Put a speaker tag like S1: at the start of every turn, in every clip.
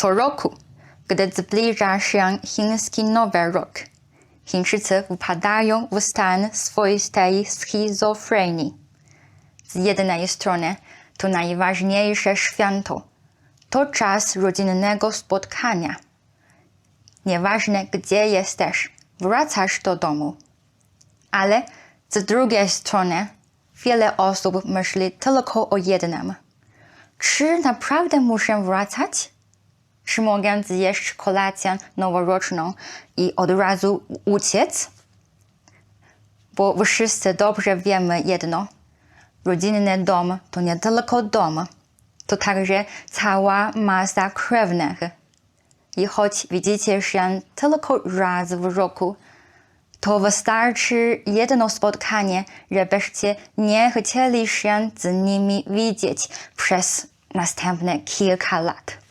S1: Co roku, gdy zbliża się chiński Nowy Rok, Chińczycy wpadają w stan swoistej schizofrenii. Z jednej strony to najważniejsze święto, to czas rodzinnego spotkania. Nieważne gdzie jesteś, wracasz do domu. Ale z drugiej strony wiele osób myśli tylko o jednym. Czy naprawdę muszę wracać? Czy mogę zjeść kolację noworoczną i od razu uciec? Bo wszyscy dobrze wiemy jedno. Rodzinny dom to nie tylko dom, to także cała masa krewnych. I choć widzicie się tylko raz w roku, to wystarczy jedno spotkanie, żebyście nie chcieli się z nimi widzieć przez następne kilka lat.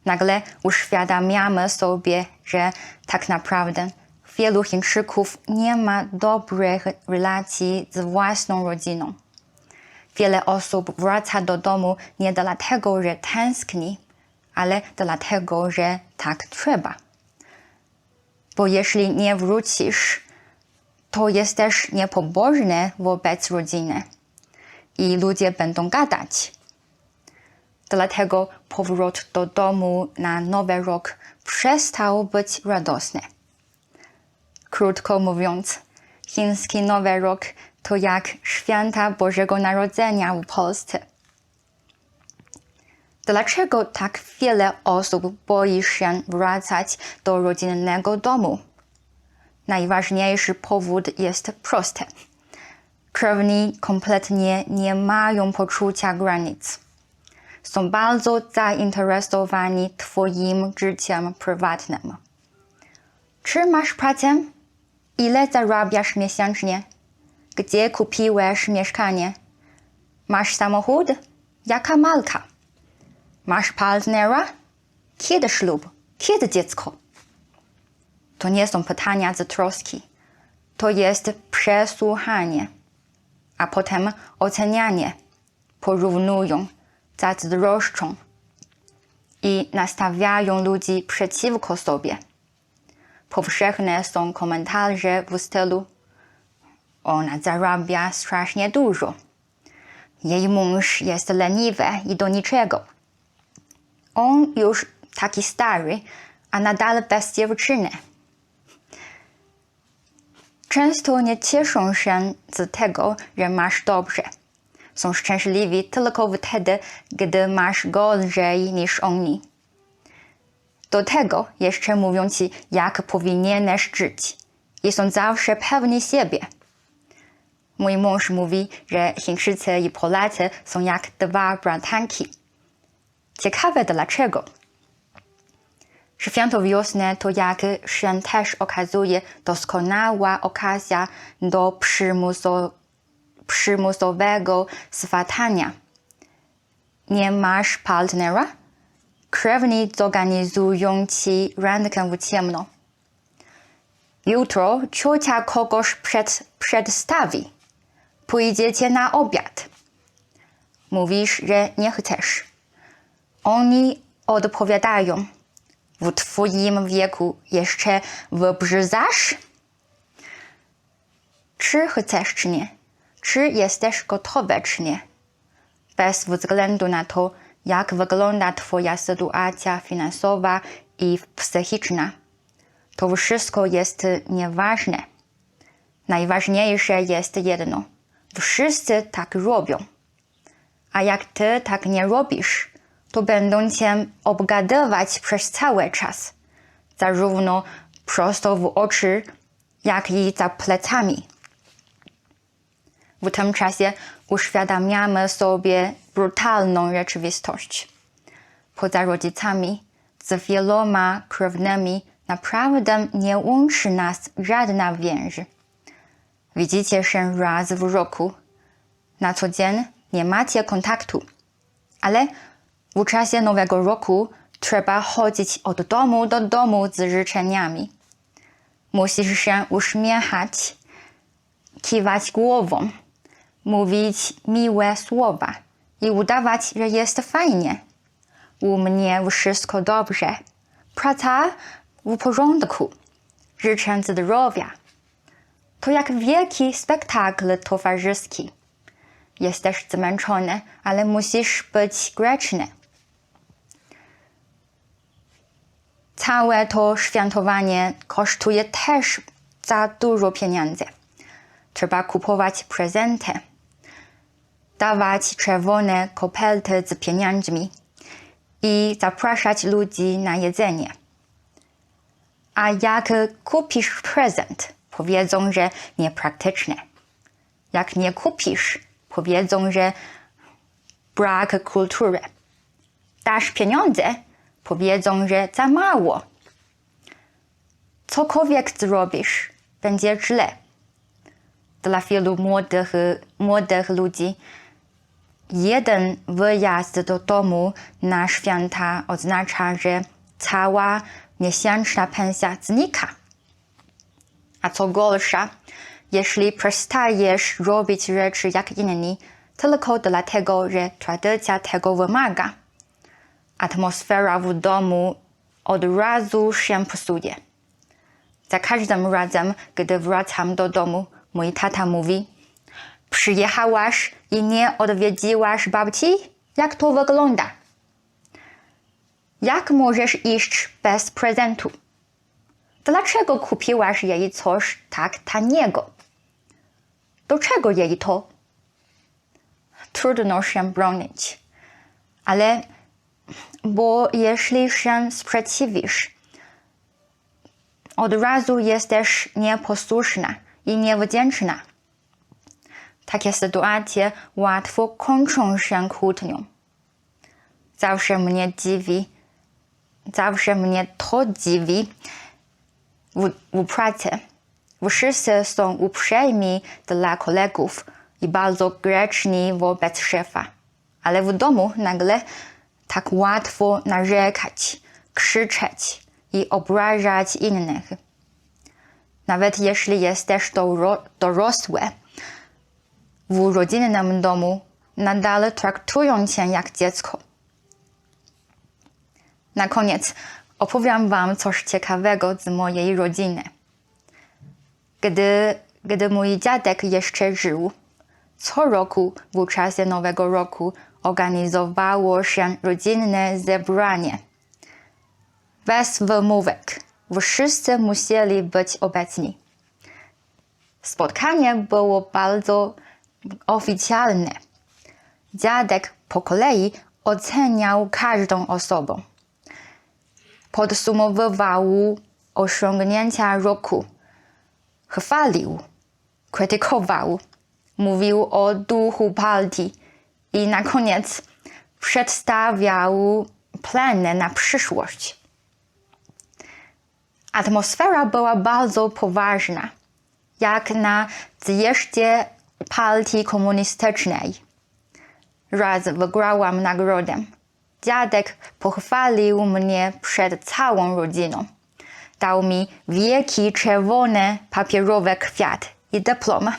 S1: Nagle uświadamiamy sobie, że tak naprawdę wielu Chińczyków nie ma dobrych relacji z własną rodziną. Wiele osób wraca do domu nie dlatego, że tęskni, ale dlatego, że tak trzeba. Bo jeśli nie wrócisz, to jesteś niepobożny wobec rodziny i ludzie będą gadać. Dlatego powrót do domu na Nowy Rok przestał być radosny. Krótko mówiąc, chiński Nowy Rok to jak święta Bożego Narodzenia w Polsce. Dlaczego tak wiele osób boi się wracać do rodzinnego domu? Najważniejszy powód jest prosty. Krewni kompletnie nie mają poczucia granic. Są bardzo zainteresowani twoim życiem prywatnym. Czy masz pracę? Ile zarabiasz miesięcznie? Gdzie kupiłeś mieszkanie? Masz samochód? Jaka marka? Masz partnera? Kiedy ślub? Kiedy dziecko? To nie są pytania z troski. To jest przesłuchanie, a potem ocenianie. Porównują, zazdroszczą i nastawiają ludzi przeciwko sobie. Powszechne są komentarze w stylu: ona zarabia strasznie dużo. Jej mąż jest leniwy i do niczego. On już taki stary, a nadal bez dziewczyny. Często nie cieszą się z tego, że masz dobrze. Są szczęśliwi tylko wtedy, gdy masz gorzej niż oni. Do tego jeszcze mówią ci, jak powinieneś żyć. I są zawsze pewni siebie. Mój mąż mówi, że Chińczycy i Polacy są jak dwa bratanki. Ciekawe dlaczego. Święto wiosny to, jak się też okazuje, doskonała okazja do przymusowego swatania. Nie masz partnera? Krewni zorganizują ci randkę w ciemno. Jutro ciocia kogoś przedstawi. Pójdziecie na obiad. Mówisz, że nie chcesz. Oni odpowiadają: w twoim wieku jeszcze wybrzydzasz? Czy chcesz, czy nie? Czy jesteś gotowy, czy nie? Bez względu na to, jak wygląda twoja sytuacja finansowa i psychiczna. To wszystko jest nieważne. Najważniejsze jest jedno. Wszyscy tak robią. A jak ty tak nie robisz, to będą cię obgadywać przez cały czas. Zarówno prosto w oczy, jak i za plecami. W tym czasie uświadamiamy sobie brutalną rzeczywistość. Poza rodzicami, z wieloma krewnymi naprawdę nie łączy nas żadna więź. Widzicie się raz w roku. Na co dzień nie macie kontaktu. Ale w czasie Nowego Roku trzeba chodzić od domu do domu z życzeniami. Musisz się uśmiechać, kiwać głową, mówić miłe słowa i udawać, że jest fajnie. u mnie wszystko dobrze. Praca w porządku. Życzę zdrowia. To jak wielki spektakl towarzyski. Jesteś zmęczony, ale musisz być grzeczny. Całe to świętowanie kosztuje też za dużo pieniędzy. Trzeba kupować prezenty, dawać czerwone koperty z pieniędzmi i zapraszać ludzi na jedzenie. A jak kupisz prezent, powiedzą, że niepraktyczne. Jak nie kupisz, powiedzą, że brak kultury. Dasz pieniądze, powiedzą, że za mało. Cokolwiek zrobisz, będzie źle. Dla wielu młodych ludzi jeden wyjazd do domu na święta oznacza, że cała miesięczna pensja znika. A co gorsza, jeśli przestajesz robić rzeczy jak inni, tylko dlatego, że tradycja tego wymaga, atmosfera w domu od razu się psuje. Za każdym razem, gdy wracam do domu, mój tata mówi: przyjechałaś i nie odwiedziłaś babci? Jak to wygląda? Jak możesz iść bez prezentu? Dlaczego kupiłaś jej coś tak taniego? Do czego jej to? Trudno się bronić. Ale bo jeśli się sprzeciwisz, od razu jesteś nieposłuszna i niewdzięczna. Takie sytuacje łatwo kończą się kłótnią. Zawsze mnie to dziwi w pracy. Wszyscy są uprzejmi dla kolegów i bardzo grzeczni wobec szefa. Ale w domu nagle tak łatwo narzekać, krzyczeć i obrażać innych. Nawet jeśli jesteś dorosły, w rodzinnym domu nadal traktują cię jak dziecko. Na koniec opowiem wam coś ciekawego z mojej rodziny. Gdy mój dziadek jeszcze żył, co roku w czasie Nowego Roku organizowało się rodzinne zebranie. Bez wymówek. Wszyscy musieli być obecni. Spotkanie było bardzo oficjalne. Dziadek po kolei oceniał każdą osobę. Podsumowywał osiągnięcia roku. Chwalił, krytykował, mówił o duchu partii i na koniec przedstawiał plany na przyszłość. Atmosfera była bardzo poważna, jak na zjeździe partii komunistycznej. Raz wygrałam nagrodę. Dziadek pochwalił mnie przed całą rodziną. Dał mi wielki czerwony papierowy kwiat i dyplom.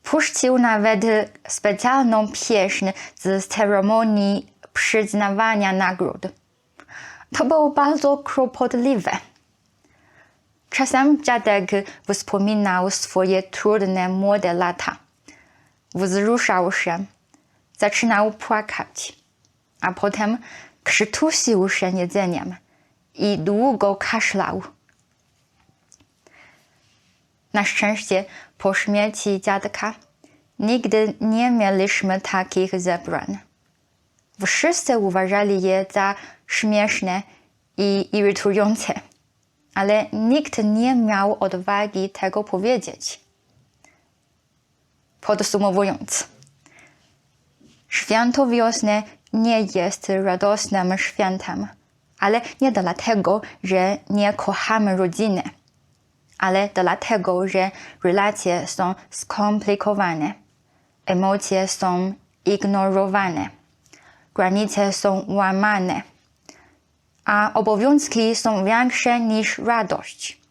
S1: Puścił nawet specjalną pieśń z ceremonii przyznawania nagród. To było bardzo kłopotliwe. Czasem dziadek wspominał swoje trudne młode lata. Wzruszał się, zaczynał płakać, a potem krztusił się jedzeniem i długo kaszlał. Na szczęście po śmierci dziadka nigdy nie mieliśmy takich zebrań. Wszyscy uważali je za śmieszne i irytujące, ale nikt nie miał odwagi tego powiedzieć. Podsumowując, święto wiosny nie jest radosnym świętem, ale nie dlatego, że nie kochamy rodziny, ale dlatego, że relacje są skomplikowane, emocje są ignorowane, granice są łamane, a obowiązki są większe niż radość.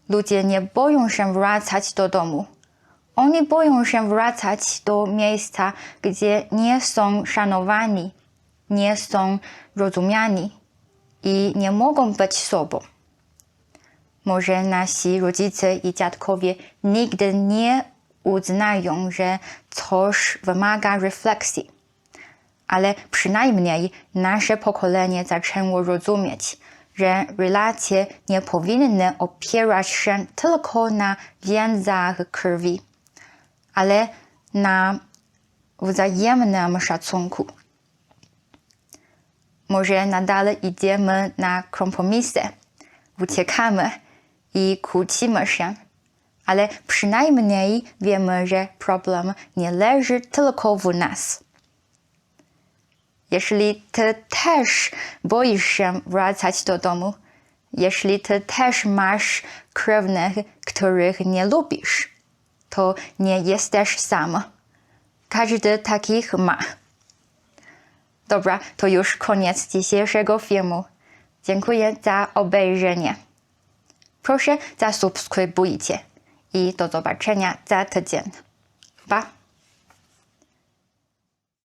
S1: Ludzie nie boją się wracać do domu. Oni boją się wracać do miejsca, gdzie nie są szanowani, nie są rozumiani i nie mogą być sobą. Może nasi rodzice i dziadkowie nigdy nie uznają, że coś wymaga refleksji, ale przynajmniej nasze pokolenie zaczęło rozumieć, że relacje nie powinny opierać się tylko na więzach krwi, ale na wzajemnym szacunku. Może nadal idziemy na kompromisy, uciekamy i kłócimy się, ale przynajmniej wiemy, że problem nie leży tylko w nas. Jeśli ty też boisz się wracać do domu, jeśli ty też masz krewnych, których nie lubisz, to nie jesteś sam. Każdy takich ma. Dobra, to już koniec dzisiejszego filmu. Dziękuję za obejrzenie. Proszę zasubskrybujcie i do zobaczenia za tydzień. Pa!